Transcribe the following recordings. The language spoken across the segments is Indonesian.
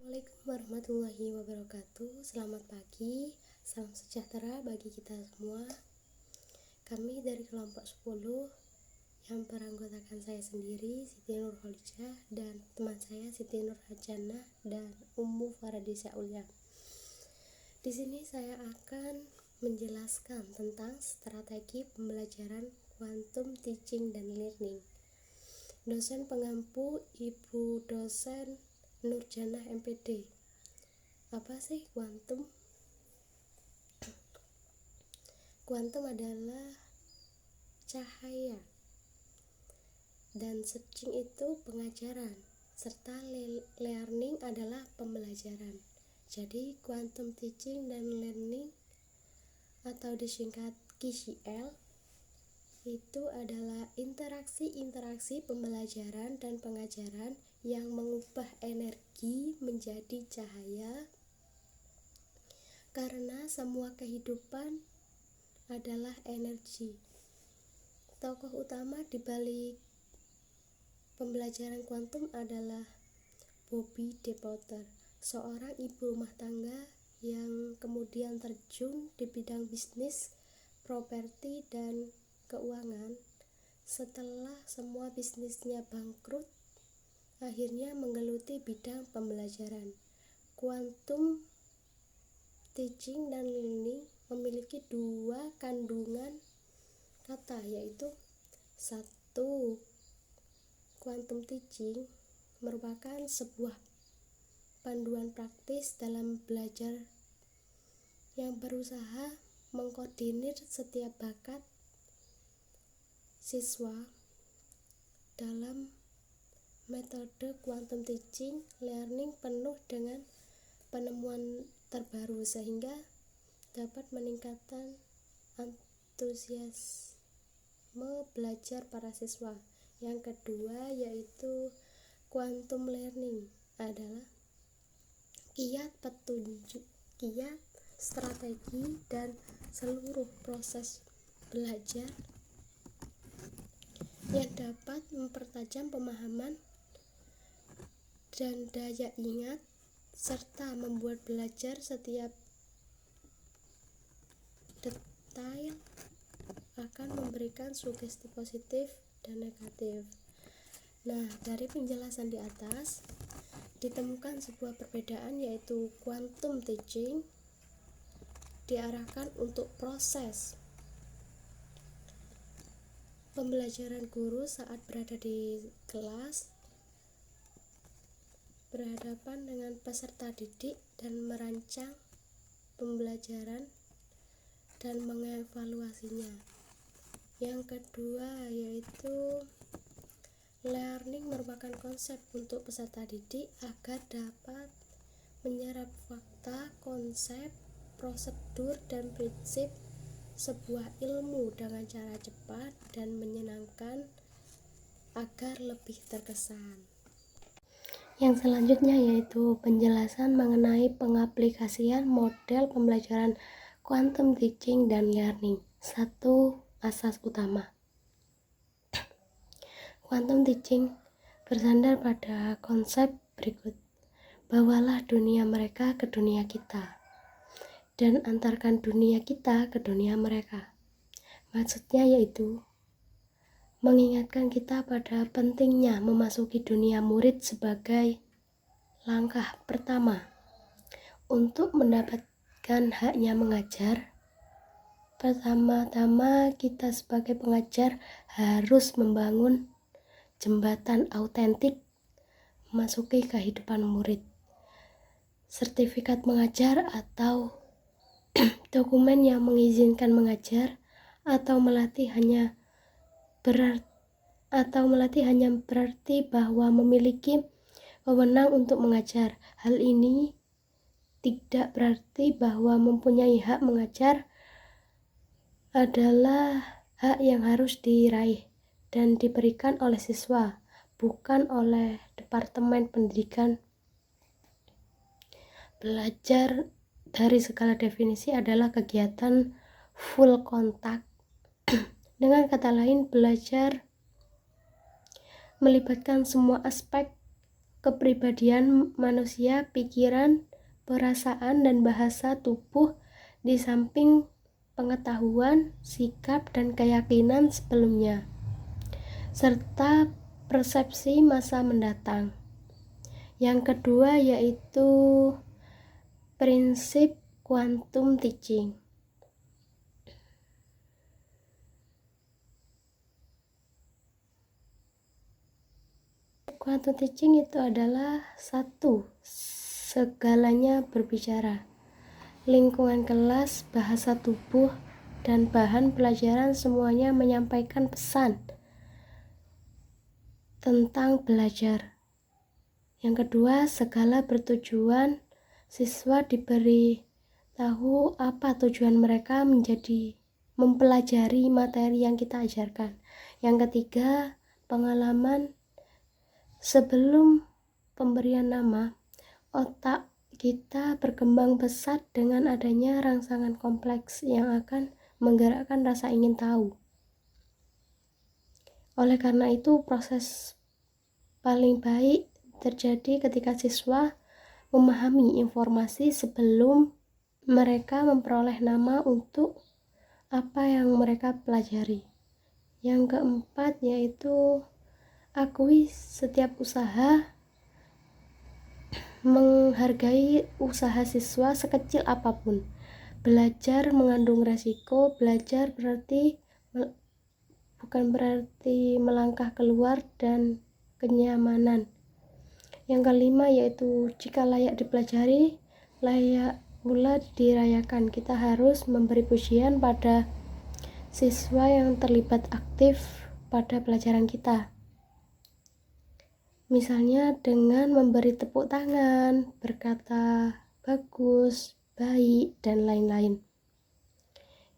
Assalamualaikum warahmatullahi wabarakatuh. Selamat pagi, salam sejahtera bagi kita semua. Kami dari kelompok 10 yang beranggotakan saya sendiri, Siti Nurholijah, dan teman saya Siti Nurhajana dan Ummu Faradisa Ulia. Di sini saya akan menjelaskan tentang strategi pembelajaran quantum teaching dan learning. Dosen pengampu Ibu dosen Nurjanah MPD. Apa sih kuantum? Kuantum adalah cahaya, dan searching itu pengajaran, serta learning adalah pembelajaran. Jadi quantum teaching dan learning atau disingkat QCL itu adalah interaksi pembelajaran dan pengajaran yang mengubah energi menjadi cahaya, karena semua kehidupan adalah energi. Tokoh utama di balik pembelajaran kuantum adalah Bobby De Potter, seorang ibu rumah tangga yang kemudian terjun di bidang bisnis, properti, dan keuangan. Setelah semua bisnisnya bangkrut, akhirnya menggeluti bidang pembelajaran. Quantum teaching dan learning memiliki dua kandungan kata, yaitu satu, quantum teaching merupakan sebuah panduan praktis dalam belajar yang berusaha mengkoordinir setiap bakat siswa. Dalam metode quantum teaching, learning penuh dengan penemuan terbaru sehingga dapat meningkatkan antusiasme belajar para siswa. Yang kedua yaitu quantum learning adalah kiat petunjuk, kiat strategi dan seluruh proses belajar yang dapat mempertajam pemahaman dan daya ingat, serta membuat belajar setiap detail akan memberikan sugesti positif dan negatif. Nah, dari penjelasan di atas ditemukan sebuah perbedaan, yaitu quantum teaching diarahkan untuk proses pembelajaran guru saat berada di kelas, berhadapan dengan peserta didik dan merancang pembelajaran dan mengevaluasinya. Yang kedua yaitu learning merupakan konsep untuk peserta didik agar dapat menyerap fakta, konsep, prosedur, dan prinsip sebuah ilmu dengan cara cepat dan menyenangkan agar lebih terkesan. Yang selanjutnya yaitu penjelasan mengenai pengaplikasian model pembelajaran quantum teaching dan learning. Satu, asas utama. Quantum teaching bersandar pada konsep berikut: bawalah dunia mereka ke dunia kita, dan antarkan dunia kita ke dunia mereka. Maksudnya yaitu mengingatkan kita pada pentingnya memasuki dunia murid sebagai langkah pertama untuk mendapatkan haknya mengajar. Pertama-tama kita sebagai pengajar harus membangun jembatan autentik memasuki kehidupan murid. Sertifikat mengajar atau dokumen yang mengizinkan mengajar atau melatih hanya berarti bahwa memiliki wewenang untuk mengajar. Hal ini tidak berarti bahwa mempunyai hak mengajar adalah hak yang harus diraih dan diberikan oleh siswa, bukan oleh Departemen Pendidikan. Belajar dari segala definisi adalah kegiatan full kontak. Dengan kata lain, belajar melibatkan semua aspek kepribadian manusia, pikiran, perasaan, dan bahasa tubuh di samping pengetahuan, sikap, dan keyakinan sebelumnya, serta persepsi masa mendatang. Yang kedua yaitu prinsip quantum teaching. Quantum teaching itu adalah satu, segalanya berbicara. Lingkungan kelas, bahasa tubuh, dan bahan pelajaran semuanya menyampaikan pesan tentang belajar. Yang kedua, segala bertujuan, siswa diberi tahu apa tujuan mereka menjadi mempelajari materi yang kita ajarkan. Yang ketiga, pengalaman. Sebelum pemberian nama, otak kita berkembang pesat dengan adanya rangsangan kompleks yang akan menggerakkan rasa ingin tahu. Oleh karena itu, proses paling baik terjadi ketika siswa memahami informasi sebelum mereka memperoleh nama untuk apa yang mereka pelajari. Yang keempat yaitu akui setiap usaha, menghargai usaha siswa sekecil apapun. Belajar mengandung resiko, belajar bukan berarti melangkah keluar dan kenyamanan. Yang kelima yaitu jika layak dipelajari, layak pula dirayakan. Kita harus memberi pujian pada siswa yang terlibat aktif pada pelajaran kita. Misalnya dengan memberi tepuk tangan, berkata bagus, baik, dan lain-lain.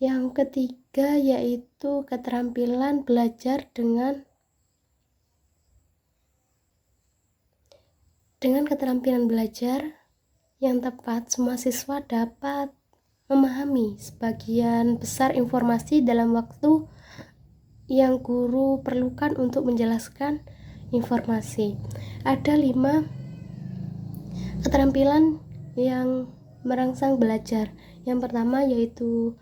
Yang ketiga yaitu keterampilan belajar dengan keterampilan belajar yang tepat, semua siswa dapat memahami sebagian besar informasi dalam waktu yang guru perlukan untuk menjelaskan informasi. Ada 5 keterampilan yang merangsang belajar. Yang pertama yaitu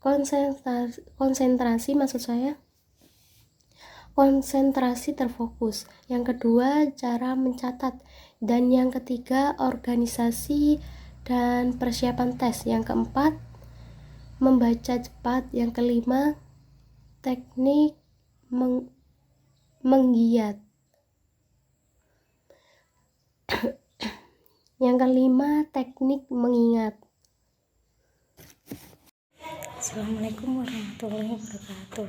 konsentrasi, konsentrasi terfokus. Yang kedua, cara mencatat. Dan yang ketiga, organisasi dan persiapan tes. Yang keempat, membaca cepat. Yang kelima, teknik menggiat. Yang kelima, teknik mengingat. Assalamualaikum warahmatullahi wabarakatuh.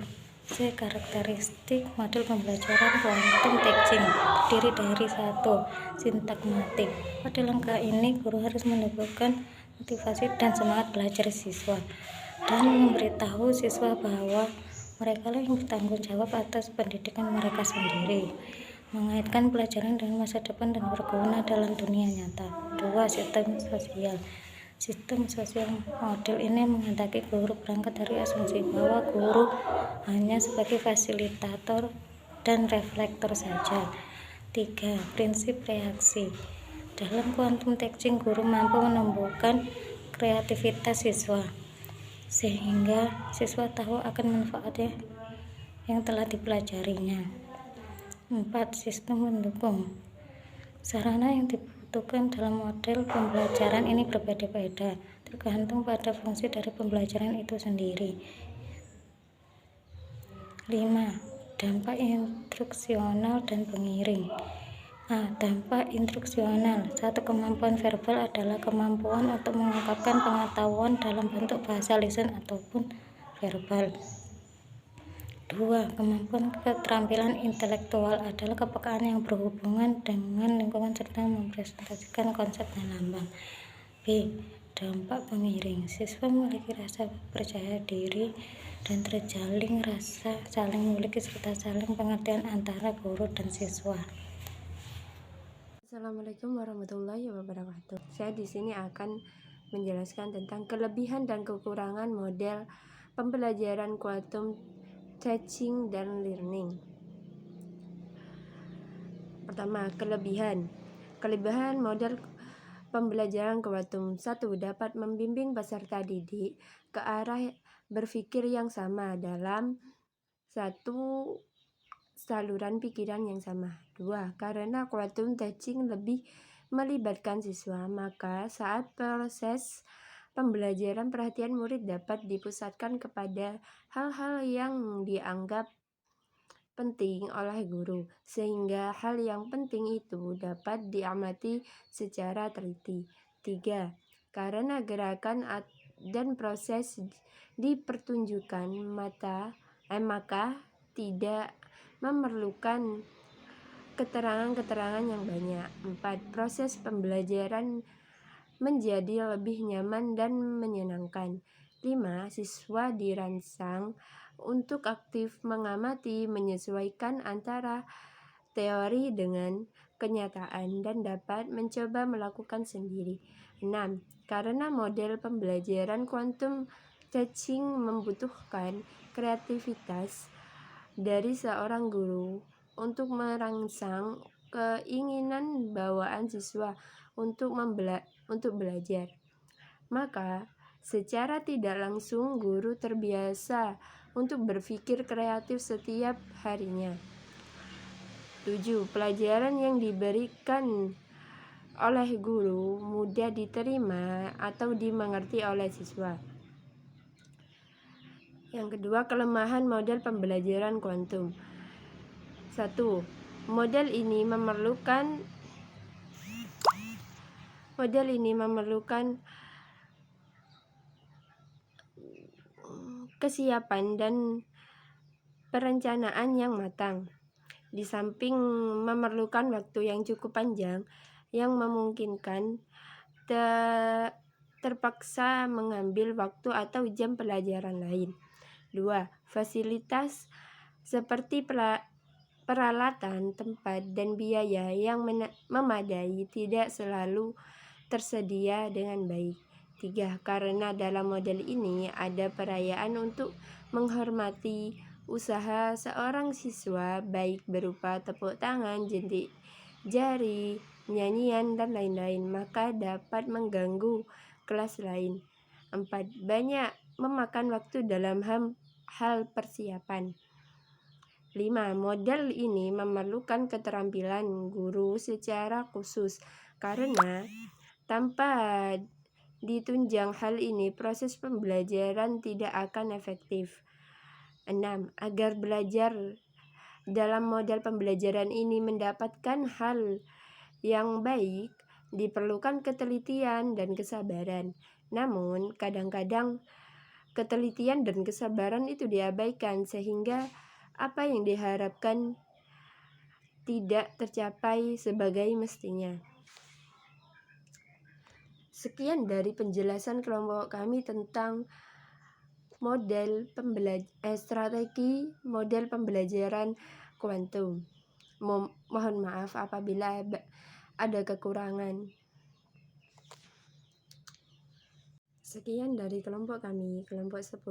Saya karakteristik model pembelajaran quantum teaching terdiri dari 1. Sintagmatik. Pada langkah ini guru harus menumbuhkan motivasi dan semangat belajar siswa dan memberitahu siswa bahwa mereka lah yang bertanggung jawab atas pendidikan mereka sendiri, mengaitkan pelajaran dengan masa depan dan berguna dalam dunia nyata. 2. Sistem sosial model ini menghendaki guru berangkat dari asumsi bahwa guru hanya sebagai fasilitator dan reflektor saja. 3. Prinsip reaksi. Dalam quantum teaching, guru mampu menumbuhkan kreativitas siswa sehingga siswa tahu akan manfaatnya yang telah dipelajarinya. 4. Sistem mendukung. Sarana yang dibutuhkan dalam model pembelajaran ini berbeda-beda, tergantung pada fungsi dari pembelajaran itu sendiri. 5. Dampak instruksional dan pengiring. Dampak instruksional. 1. Kemampuan verbal adalah kemampuan untuk mengungkapkan pengetahuan dalam bentuk bahasa lisan ataupun verbal. 2. Kemampuan keterampilan intelektual adalah kepekaan yang berhubungan dengan lingkungan serta mempresentasikan konsep dan lambang. B. Dampak pengiring. Siswa memiliki rasa percaya diri dan terjalin rasa saling memiliki serta saling pengertian antara guru dan siswa. Assalamualaikum warahmatullahi wabarakatuh. Saya di sini akan menjelaskan tentang kelebihan dan kekurangan model pembelajaran quantum teaching dan learning. Pertama, kelebihan. Kelebihan model pembelajaran kuantum. 1. Dapat membimbing peserta didik ke arah berpikir yang sama dalam satu saluran pikiran yang sama. 2. Karena quantum teaching lebih melibatkan siswa, maka saat proses pembelajaran perhatian murid dapat dipusatkan kepada hal-hal yang dianggap penting oleh guru, sehingga hal yang penting itu dapat diamati secara teliti. 3. Karena gerakan dan proses dipertunjukkan maka tidak memerlukan keterangan-keterangan yang banyak. 4. Proses pembelajaran menjadi lebih nyaman dan menyenangkan. 5. Siswa dirangsang untuk aktif mengamati, menyesuaikan antara teori dengan kenyataan dan dapat mencoba melakukan sendiri. 6. Karena model pembelajaran quantum teaching membutuhkan kreativitas dari seorang guru untuk merangsang keinginan bawaan siswa untuk belajar, maka secara tidak langsung guru terbiasa untuk berpikir kreatif setiap harinya. 7. Pelajaran yang diberikan oleh guru mudah diterima atau dimengerti oleh siswa. Yang kedua, kelemahan model pembelajaran kuantum. 1. Model ini memerlukan kesiapan dan perencanaan yang matang. Di samping memerlukan waktu yang cukup panjang yang memungkinkan terpaksa mengambil waktu atau jam pelajaran lain. 2. Fasilitas seperti peralatan, tempat, dan biaya yang memadai tidak selalu tersedia dengan baik. 3. Karena dalam model ini ada perayaan untuk menghormati usaha seorang siswa, baik berupa tepuk tangan, jentik jari, nyanyian, dan lain-lain, maka dapat mengganggu kelas lain. 4. Banyak memakan waktu dalam hal persiapan. 5. Model ini memerlukan keterampilan guru secara khusus, karena tanpa ditunjang hal ini, proses pembelajaran tidak akan efektif. 6. Agar belajar dalam model pembelajaran ini mendapatkan hal yang baik, diperlukan ketelitian dan kesabaran. Namun, kadang-kadang ketelitian dan kesabaran itu diabaikan, sehingga apa yang diharapkan tidak tercapai sebagai mestinya. Sekian dari penjelasan kelompok kami tentang strategi model pembelajaran kuantum. Mohon maaf apabila ada kekurangan. Sekian dari kelompok kami, kelompok 10.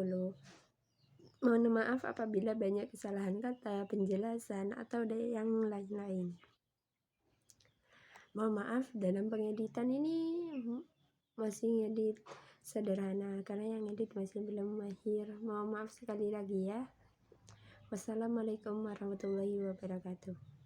Mohon maaf apabila banyak kesalahan kata, penjelasan, atau yang lain-lain. Mohon maaf, dalam pengeditan ini masih ngedit sederhana karena yang ngedit masih belum mahir. Mohon maaf sekali lagi ya. Wassalamualaikum warahmatullahi wabarakatuh.